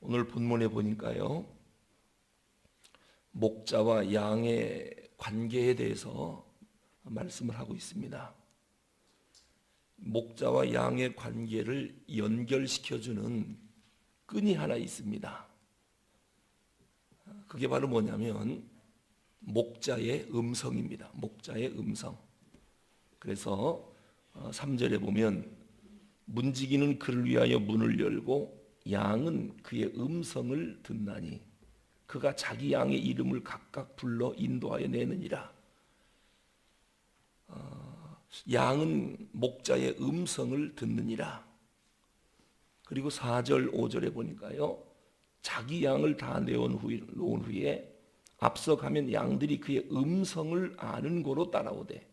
오늘 본문에 보니까요, 목자와 양의 관계에 대해서 말씀을 하고 있습니다. 목자와 양의 관계를 연결시켜주는 끈이 하나 있습니다. 그게 바로 뭐냐면 목자의 음성입니다. 목자의 음성. 그래서 3절에 보면 문지기는 그를 위하여 문을 열고 양은 그의 음성을 듣나니 그가 자기 양의 이름을 각각 불러 인도하여 내느니라. 양은 목자의 음성을 듣느니라. 그리고 4절 5절에 보니까요, 자기 양을 다 놓은 후에 앞서 가면 양들이 그의 음성을 아는 고로 따라오되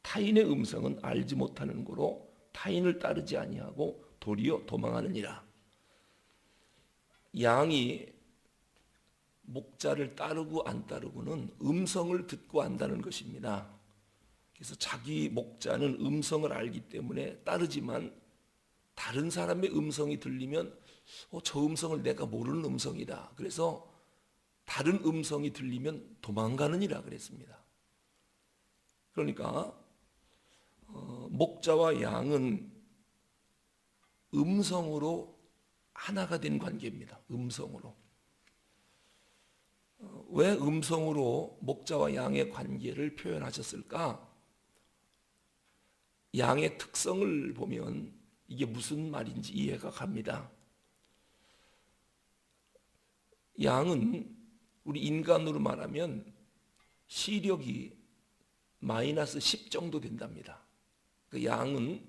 타인의 음성은 알지 못하는 고로 타인을 따르지 아니하고 도리어 도망하느니라. 양이 목자를 따르고 안 따르고는 음성을 듣고 안다는 것입니다. 그래서 자기 목자는 음성을 알기 때문에 따르지만 다른 사람의 음성이 들리면 저 음성을 내가 모르는 음성이다. 그래서 다른 음성이 들리면 도망가느니라 그랬습니다. 그러니까 목자와 양은 음성으로 하나가 된 관계입니다. 음성으로. 왜 음성으로 목자와 양의 관계를 표현하셨을까? 양의 특성을 보면 이게 무슨 말인지 이해가 갑니다. 양은 우리 인간으로 말하면 시력이 마이너스 10 정도 된답니다. 그 양은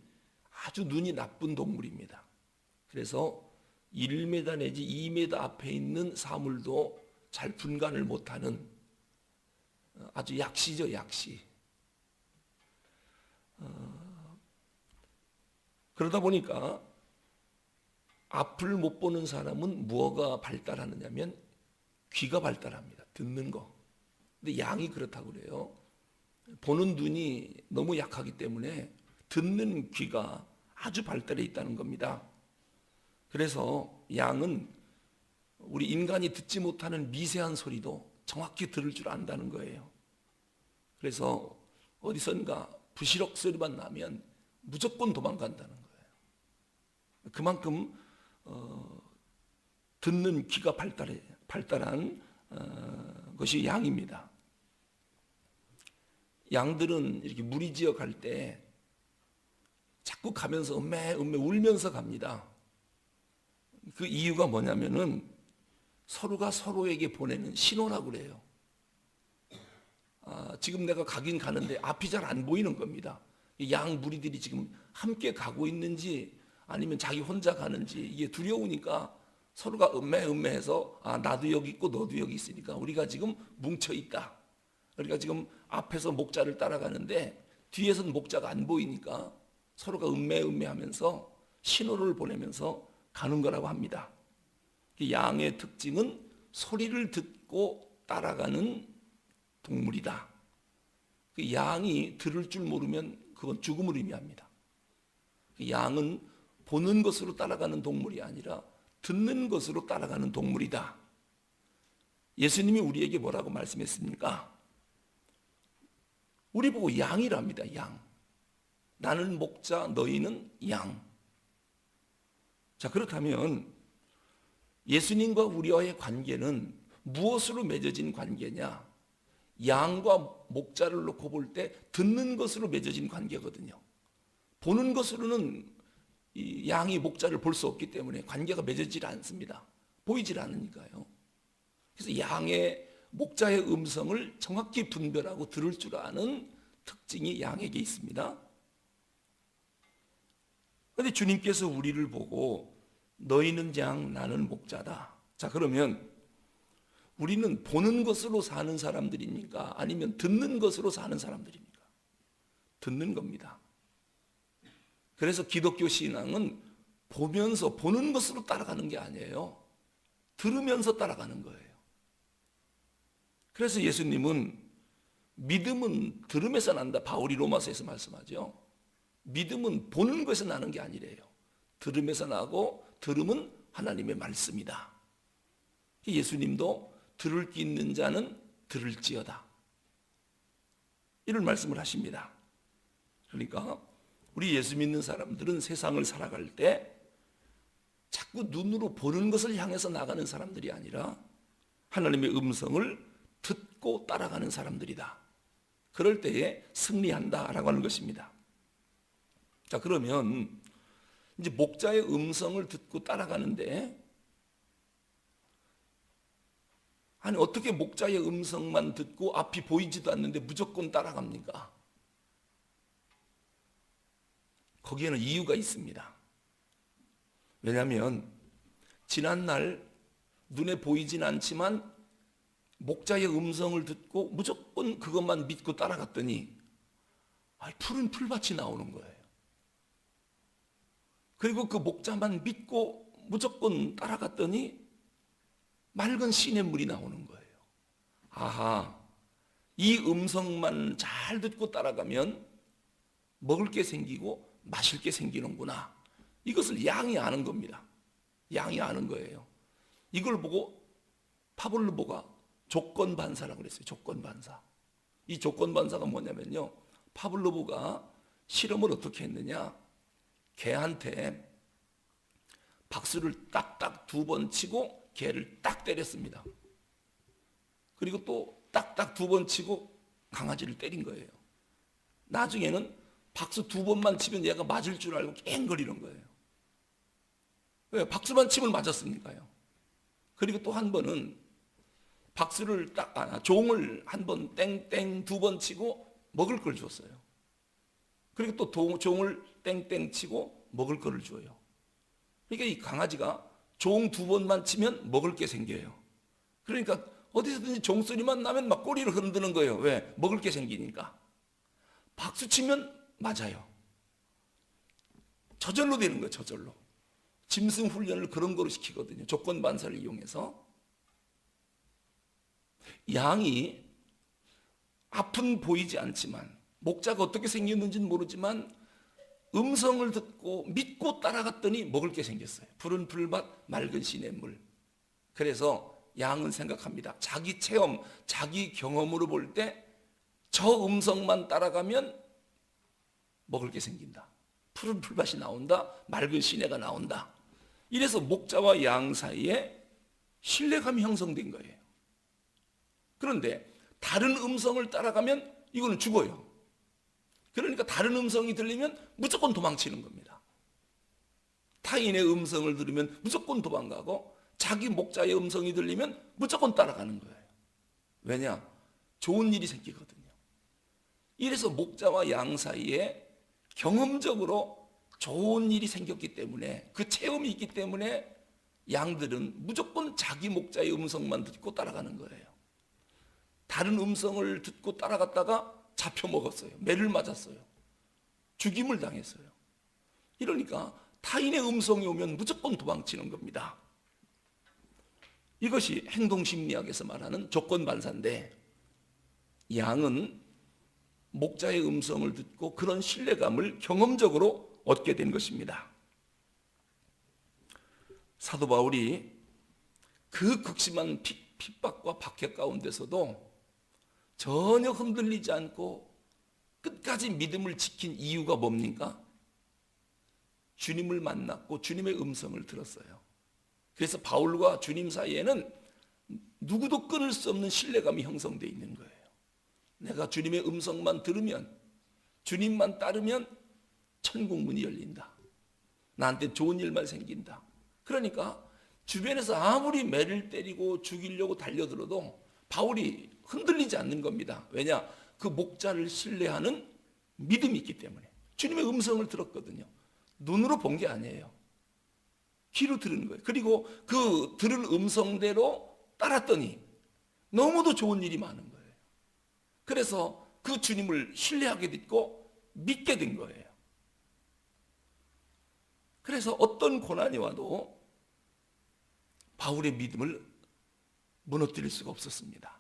아주 눈이 나쁜 동물입니다. 그래서 1m 내지 2m 앞에 있는 사물도 잘 분간을 못하는 아주 약시죠, 약시. 그러다 보니까 앞을 못 보는 사람은 무엇가 발달하느냐면 귀가 발달합니다. 듣는 거. 근데 양이 그렇다고 그래요. 보는 눈이 너무 약하기 때문에 듣는 귀가 아주 발달해 있다는 겁니다. 그래서 양은 우리 인간이 듣지 못하는 미세한 소리도 정확히 들을 줄 안다는 거예요. 그래서 어디선가 부시럭 소리만 나면 무조건 도망간다는 거예요. 그만큼 듣는 귀가 발달한 것이 양입니다. 양들은 이렇게 무리지어 갈 때 자꾸 가면서 음메 울면서 갑니다. 그 이유가 뭐냐면은 서로가 서로에게 보내는 신호라고 그래요. 지금 내가 가긴 가는데 앞이 잘 안 보이는 겁니다. 양 무리들이 지금 함께 가고 있는지 아니면 자기 혼자 가는지 이게 두려우니까 서로가 음메해서 나도 여기 있고 너도 여기 있으니까 우리가 지금 뭉쳐 있다. 우리가 지금 앞에서 목자를 따라가는데 뒤에서는 목자가 안 보이니까 서로가 음메하면서 신호를 보내면서 가는 거라고 합니다. 양의 특징은 소리를 듣고 따라가는 동물이다. 양이 들을 줄 모르면 그건 죽음을 의미합니다. 양은 보는 것으로 따라가는 동물이 아니라 듣는 것으로 따라가는 동물이다. 예수님이 우리에게 뭐라고 말씀했습니까? 우리 보고 양이랍니다. 양. 나는 목자, 너희는 양. 자, 그렇다면 예수님과 우리와의 관계는 무엇으로 맺어진 관계냐? 양과 목자를 놓고 볼 때 듣는 것으로 맺어진 관계거든요. 보는 것으로는 이 양이 목자를 볼 수 없기 때문에 관계가 맺어지지 않습니다. 보이질 않으니까요. 그래서 양의 목자의 음성을 정확히 분별하고 들을 줄 아는 특징이 양에게 있습니다. 그런데 주님께서 우리를 보고 너희는 양, 나는 목자다. 자, 그러면 우리는 보는 것으로 사는 사람들입니까? 아니면 듣는 것으로 사는 사람들입니까? 듣는 겁니다. 그래서 기독교 신앙은 보면서 보는 것으로 따라가는 게 아니에요. 들으면서 따라가는 거예요. 그래서 예수님은 믿음은 들음에서 난다. 바울이 로마서에서 말씀하죠. 믿음은 보는 것에서 나는 게 아니래요. 들음에서 나고 들음은 하나님의 말씀이다. 예수님도 들을 귀 있는 자는 들을지어다, 이런 말씀을 하십니다. 그러니까 우리 예수 믿는 사람들은 세상을 살아갈 때 자꾸 눈으로 보는 것을 향해서 나가는 사람들이 아니라 하나님의 음성을 듣고 따라가는 사람들이다. 그럴 때에 승리한다라고 하는 것입니다. 자, 그러면 이제 목자의 음성을 듣고 따라가는데, 아니 어떻게 목자의 음성만 듣고 앞이 보이지도 않는데 무조건 따라갑니까? 거기에는 이유가 있습니다. 왜냐하면 지난날 눈에 보이진 않지만 목자의 음성을 듣고 무조건 그것만 믿고 따라갔더니 푸른 풀밭이 나오는 거예요. 그리고 그 목자만 믿고 무조건 따라갔더니 맑은 시냇물이 나오는 거예요. 아하, 이 음성만 잘 듣고 따라가면 먹을 게 생기고 마실 게 생기는구나. 이것을 양이 아는 겁니다. 양이 아는 거예요. 이걸 보고 파블로보가 조건반사라고 그랬어요. 조건반사. 이 조건반사가 뭐냐면요, 파블로보가 실험을 어떻게 했느냐, 개한테 박수를 딱딱 2번 치고 개를 딱 때렸습니다. 그리고 또 딱딱 2번 치고 강아지를 때린 거예요. 나중에는 박수 2번만 치면 얘가 맞을 줄 알고 깽거리는 거예요. 왜? 박수만 치면 맞았으니까요. 그리고 또 한 번은 박수를 종을 한 번 땡땡 2번 치고 먹을 걸 줬어요. 그리고 또 종을 땡땡 치고 먹을 거를 줘요. 그러니까 이 강아지가 종 2번만 치면 먹을 게 생겨요. 그러니까 어디서든지 종소리만 나면 막 꼬리를 흔드는 거예요. 왜? 먹을 게 생기니까. 박수 치면 맞아요. 저절로 되는 거예요. 저절로. 짐승 훈련을 그런 거로 시키거든요. 조건 반사를 이용해서. 양이 앞은 보이지 않지만, 목자가 어떻게 생겼는지는 모르지만 음성을 듣고 믿고 따라갔더니 먹을 게 생겼어요. 푸른 풀밭, 맑은 시냇물. 그래서 양은 생각합니다. 자기 체험, 자기 경험으로 볼 때 저 음성만 따라가면 먹을 게 생긴다. 푸른 풀밭이 나온다. 맑은 시내가 나온다. 이래서 목자와 양 사이에 신뢰감이 형성된 거예요. 그런데 다른 음성을 따라가면 이거는 죽어요. 그러니까 다른 음성이 들리면 무조건 도망치는 겁니다. 타인의 음성을 들으면 무조건 도망가고 자기 목자의 음성이 들리면 무조건 따라가는 거예요. 왜냐? 좋은 일이 생기거든요. 이래서 목자와 양 사이에 경험적으로 좋은 일이 생겼기 때문에, 그 체험이 있기 때문에 양들은 무조건 자기 목자의 음성만 듣고 따라가는 거예요. 다른 음성을 듣고 따라갔다가 잡혀 먹었어요. 매를 맞았어요. 죽임을 당했어요. 이러니까 타인의 음성이 오면 무조건 도망치는 겁니다. 이것이 행동심리학에서 말하는 조건반사인데, 양은 목자의 음성을 듣고 그런 신뢰감을 경험적으로 얻게 된 것입니다. 사도 바울이 그 극심한 핍박과 박해 가운데서도 전혀 흔들리지 않고 끝까지 믿음을 지킨 이유가 뭡니까? 주님을 만났고 주님의 음성을 들었어요. 그래서 바울과 주님 사이에는 누구도 끊을 수 없는 신뢰감이 형성되어 있는 거예요. 내가 주님의 음성만 들으면, 주님만 따르면 천국 문이 열린다. 나한테 좋은 일만 생긴다. 그러니까 주변에서 아무리 매를 때리고 죽이려고 달려들어도 바울이 흔들리지 않는 겁니다. 왜냐? 그 목자를 신뢰하는 믿음이 있기 때문에. 주님의 음성을 들었거든요. 눈으로 본 게 아니에요. 귀로 들은 거예요. 그리고 그 들은 음성대로 따랐더니 너무도 좋은 일이 많은 거예요. 그래서 그 주님을 신뢰하게 됐고 믿게 된 거예요. 그래서 어떤 고난이 와도 바울의 믿음을 무너뜨릴 수가 없었습니다.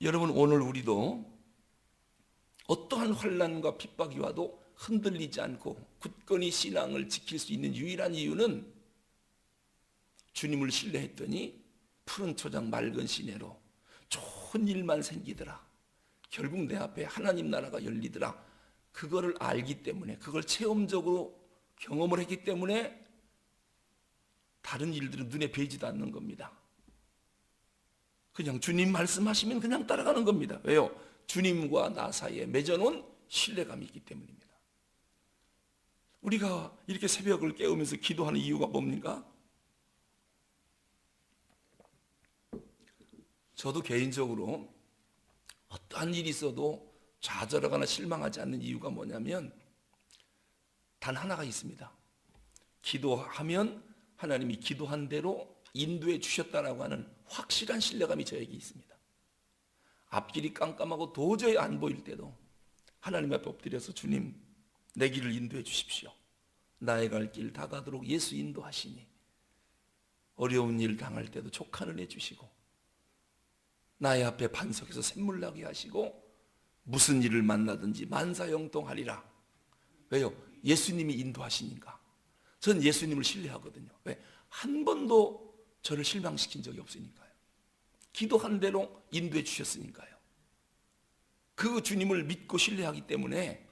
여러분, 오늘 우리도 어떠한 환난과 핍박이 와도 흔들리지 않고 굳건히 신앙을 지킬 수 있는 유일한 이유는 주님을 신뢰했더니 푸른 초장 맑은 시내로 좋은 일만 생기더라. 결국 내 앞에 하나님 나라가 열리더라. 그거를 알기 때문에, 그걸 체험적으로 경험을 했기 때문에 다른 일들은 눈에 보이지도 않는 겁니다. 그냥 주님 말씀하시면 그냥 따라가는 겁니다. 왜요? 주님과 나 사이에 맺어놓은 신뢰감이 있기 때문입니다. 우리가 이렇게 새벽을 깨우면서 기도하는 이유가 뭡니까? 저도 개인적으로 어떠한 일이 있어도 좌절하거나 실망하지 않는 이유가 뭐냐면 단 하나가 있습니다. 기도하면 하나님이 기도한 대로 인도해 주셨다라고 하는 확실한 신뢰감이 저에게 있습니다. 앞길이 깜깜하고 도저히 안 보일 때도 하나님 앞에 엎드려서 주님, 내 길을 인도해 주십시오. 나의 갈 길 다 가도록 예수 인도하시니 어려운 일 당할 때도 족한 은혜 주시고 나의 앞에 반석에서 샘물 나게 하시고 무슨 일을 만나든지 만사형통하리라. 왜요? 예수님이 인도하시니까. 전 예수님을 신뢰하거든요. 왜? 한 번도 저를 실망시킨 적이 없으니까요. 기도한 대로 인도해 주셨으니까요. 그 주님을 믿고 신뢰하기 때문에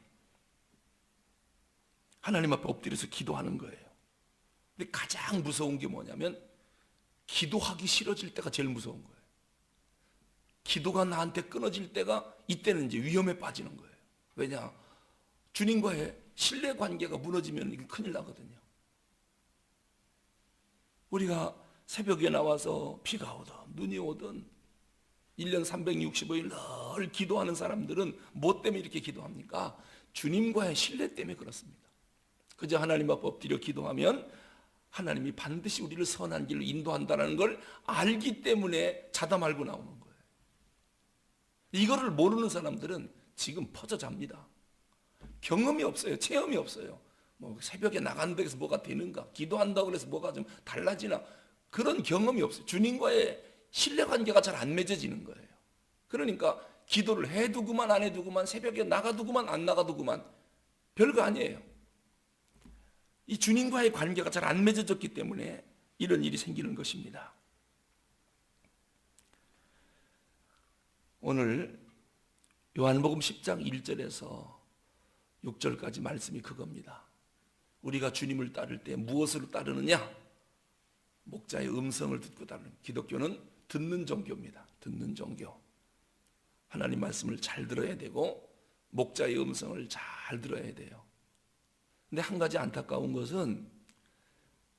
하나님 앞에 엎드려서 기도하는 거예요. 근데 가장 무서운 게 뭐냐면 기도하기 싫어질 때가 제일 무서운 거예요. 기도가 나한테 끊어질 때가, 이때는 이제 위험에 빠지는 거예요. 왜냐? 주님과의 신뢰 관계가 무너지면 이게 큰일 나거든요. 우리가 새벽에 나와서 비가 오든 눈이 오든 1년 365일 늘 기도하는 사람들은 뭐 때문에 이렇게 기도합니까? 주님과의 신뢰 때문에 그렇습니다. 그저 하나님 앞에 엎드려 기도하면 하나님이 반드시 우리를 선한 길로 인도한다는 걸 알기 때문에 자다 말고 나오는 거예요. 이거를 모르는 사람들은 지금 퍼져 잡니다. 경험이 없어요. 체험이 없어요. 뭐 새벽에 나간다고 해서 뭐가 되는가, 기도한다고 해서 뭐가 좀 달라지나, 그런 경험이 없어요. 주님과의 신뢰관계가 잘 안 맺어지는 거예요. 그러니까 기도를 해두고만 안 해두고만, 새벽에 나가두고만 안 나가두고만, 별거 아니에요. 이 주님과의 관계가 잘 안 맺어졌기 때문에 이런 일이 생기는 것입니다. 오늘 요한복음 10장 1절에서 6절까지 말씀이 그겁니다. 우리가 주님을 따를 때 무엇으로 따르느냐? 목자의 음성을 듣고 따르는, 기독교는 듣는 종교입니다. 듣는 종교. 하나님 말씀을 잘 들어야 되고 목자의 음성을 잘 들어야 돼요. 근데 한 가지 안타까운 것은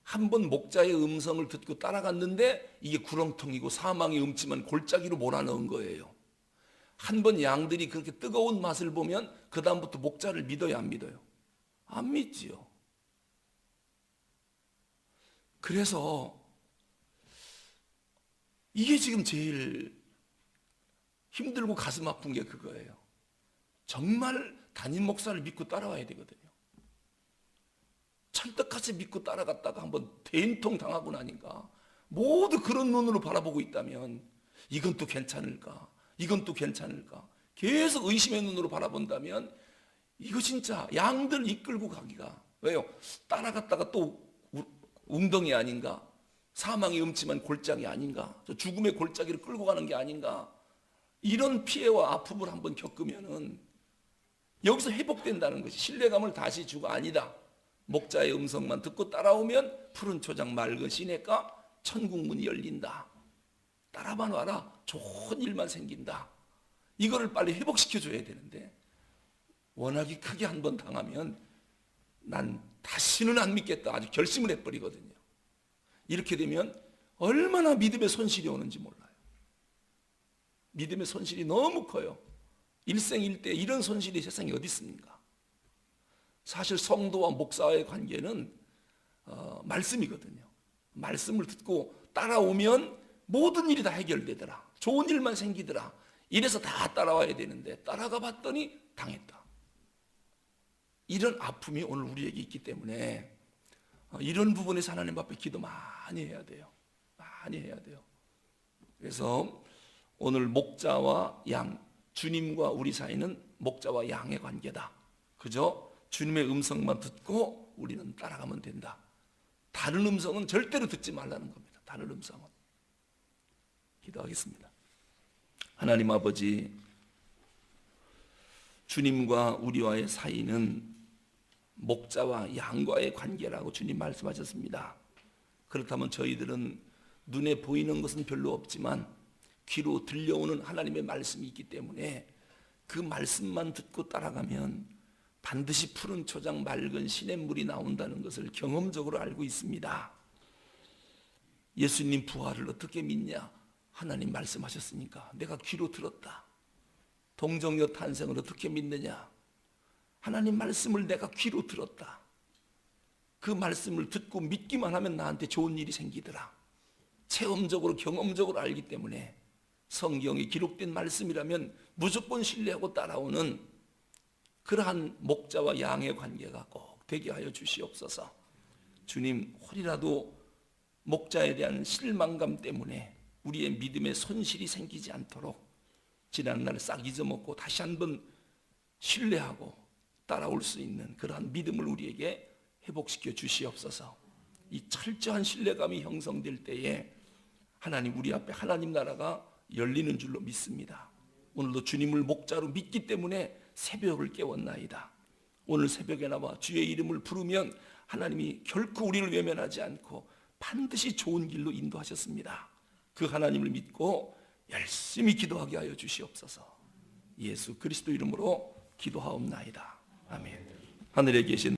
한 번 목자의 음성을 듣고 따라갔는데 이게 구렁텅이고 사망의 음침한 골짜기로 몰아넣은 거예요. 한 번 양들이 그렇게 뜨거운 맛을 보면 그 다음부터 목자를 믿어요, 안 믿어요? 안 믿지요. 그래서 이게 지금 제일 힘들고 가슴 아픈 게 그거예요. 정말 담임 목사를 믿고 따라와야 되거든요. 찰떡같이 믿고 따라갔다가 한번 된통 당하고 나니까 모두 그런 눈으로 바라보고 있다면 이건 또 괜찮을까? 이건 또 괜찮을까? 계속 의심의 눈으로 바라본다면 이거 진짜 양들 이끌고 가기가, 왜요? 따라갔다가 또 웅덩이 아닌가? 사망의 음침한 골짜기 아닌가? 저 죽음의 골짜기를 끌고 가는 게 아닌가? 이런 피해와 아픔을 한번 겪으면은 여기서 회복된다는 것이, 신뢰감을 다시 주고 아니다, 목자의 음성만 듣고 따라오면 푸른 초장 맑은 시냇가 천국 문이 열린다, 따라만 와라, 좋은 일만 생긴다, 이거를 빨리 회복시켜줘야 되는데 워낙에 크게 한번 당하면 난 다시는 안 믿겠다, 아주 결심을 해버리거든요. 이렇게 되면 얼마나 믿음의 손실이 오는지 몰라요. 믿음의 손실이 너무 커요. 일생일대 이런 손실이 세상에 어디 있습니까? 사실 성도와 목사와의 관계는 말씀이거든요. 말씀을 듣고 따라오면 모든 일이 다 해결되더라, 좋은 일만 생기더라, 이래서 다 따라와야 되는데 따라가 봤더니 당했다. 이런 아픔이 오늘 우리에게 있기 때문에 이런 부분에서 하나님 앞에 기도 많이 해야 돼요. 많이 해야 돼요. 그래서 오늘 목자와 양, 주님과 우리 사이는 목자와 양의 관계다. 그저 주님의 음성만 듣고 우리는 따라가면 된다. 다른 음성은 절대로 듣지 말라는 겁니다. 다른 음성은. 기도하겠습니다. 하나님 아버지, 주님과 우리와의 사이는 목자와 양과의 관계라고 주님 말씀하셨습니다. 그렇다면 저희들은 눈에 보이는 것은 별로 없지만 귀로 들려오는 하나님의 말씀이 있기 때문에 그 말씀만 듣고 따라가면 반드시 푸른 초장 맑은 시냇물이 나온다는 것을 경험적으로 알고 있습니다. 예수님 부활을 어떻게 믿냐? 하나님 말씀하셨으니까 내가 귀로 들었다. 동정녀 탄생을 어떻게 믿느냐? 하나님 말씀을 내가 귀로 들었다. 그 말씀을 듣고 믿기만 하면 나한테 좋은 일이 생기더라. 체험적으로 경험적으로 알기 때문에 성경에 기록된 말씀이라면 무조건 신뢰하고 따라오는 그러한 목자와 양의 관계가 꼭 되게 하여 주시옵소서. 주님, 혹이라도 목자에 대한 실망감 때문에 우리의 믿음에 손실이 생기지 않도록 지난날 싹 잊어먹고 다시 한번 신뢰하고 따라올 수 있는 그러한 믿음을 우리에게 회복시켜 주시옵소서. 이 철저한 신뢰감이 형성될 때에 하나님, 우리 앞에 하나님 나라가 열리는 줄로 믿습니다. 오늘도 주님을 목자로 믿기 때문에 새벽을 깨웠나이다. 오늘 새벽에 나와 주의 이름을 부르면 하나님이 결코 우리를 외면하지 않고 반드시 좋은 길로 인도하셨습니다. 그 하나님을 믿고 열심히 기도하게 하여 주시옵소서. 예수 그리스도 이름으로 기도하옵나이다. 아멘. 하늘에 계신